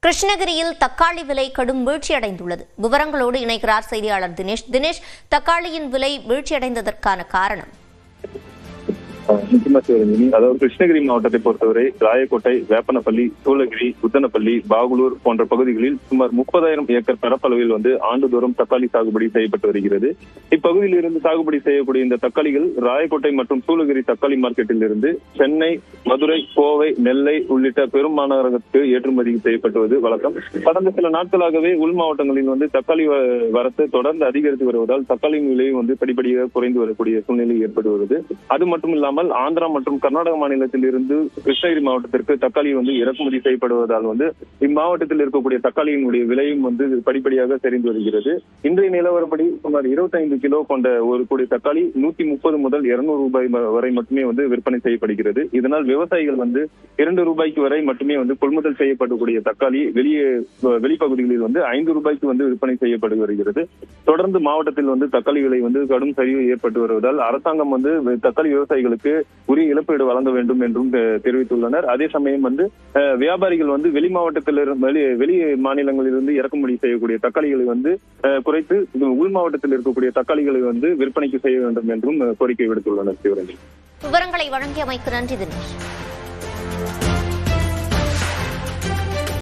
கிருஷ்ணகிரியில் தக்காளி விலை கடும் வீழ்ச்சியடைந்துள்ளது. விவரங்களோடு இணைக்கிறார் செய்தியாளர் தினேஷ். தக்காளியின் விலை வீழ்ச்சியடைந்ததற்கான காரணம்? அதாவது கிருஷ்ணகிரி மாவட்டத்தை பொறுத்தவரை ராயக்கோட்டை, வேப்பனப்பள்ளி, சூளகிரி, புத்தனப்பள்ளி, பாகுலூர் போன்ற பகுதிகளில் சுமார் 30,000 ஏக்கர் பரப்பளவில் ஆண்டுதோறும் தக்காளி சாகுபடி செய்யப்பட்டு வருகிறது. இப்பகுதியில் இருந்து சாகுபடி செய்யக்கூடிய இந்த தக்காளிகள் ராயக்கோட்டை மற்றும் சூளகிரி தக்காளி மார்க்கெட்டில் இருந்து சென்னை, மதுரை, கோவை, நெல்லை உள்ளிட்ட பெரும் மாநகரங்களுக்கு ஏற்றுமதி செய்யப்பட்டுவது வழக்கம். கடந்த சில நாட்களாகவே உள் மாவட்டங்களில் தக்காளி வரத்து தொடர்ந்து அதிகரித்து வருவதால் தக்காளியின் விலை படிப்படியாக குறைந்து வரக்கூடிய சூழ்நிலை ஏற்பட்டு வருது. அது மட்டும் இல்லாமல் ஆந்திரா மற்றும் கர்நாடக மாநிலத்தில் இருந்து கிருஷ்ணகிரி மாவட்டத்திற்கு தக்காளி இறக்குமதி செய்யப்படுவதால் இம்மாவட்டத்தில் இருக்கக்கூடிய தக்காளியினுடைய விலையும் படிப்படியாக சரிந்து வருகிறது. இன்றைய நிலவரப்படி சுமார் 25 கிலோ கொண்ட ஒரு கோடி தக்காளி 130 முதல் 200 ரூபாய் வரை மட்டுமே விற்பனை செய்யப்படுகிறது. இதனால் விவசாயிகள் 2 ரூபாய்க்கு வரை மட்டுமே கொள்முதல் செய்யப்படக்கூடிய தக்காளி வெளிப்பகுதிகளில் 5 ரூபாய்க்கு விற்பனை செய்யப்பட்டு வருகிறது. தொடர்ந்து மாவட்டத்தில் தக்காளி விலை கடும் சரிவு ஏற்பட்டு வருவதால் அரசாங்கம் தக்காளி விவசாயிகளுக்கு உரிய இழப்பீடு வழங்க வேண்டும் என்றும் தெரிவித்துள்ளனர். அதே சமயம் வியாபாரிகள் வெளி மாவட்டத்திலிருந்து வெளி மாநிலங்களிலிருந்து இறக்குமதி செய்யக்கூடிய தக்காளிகளை குறைத்து உள் மாவட்டத்தில் இருக்கக்கூடிய தக்காளிகளை விற்பனைக்கு செய்ய வேண்டும் என்றும் கோரிக்கை விடுத்துள்ளனர். விவரங்களை வழங்கியமைக்கு நன்றி தினேஷ்.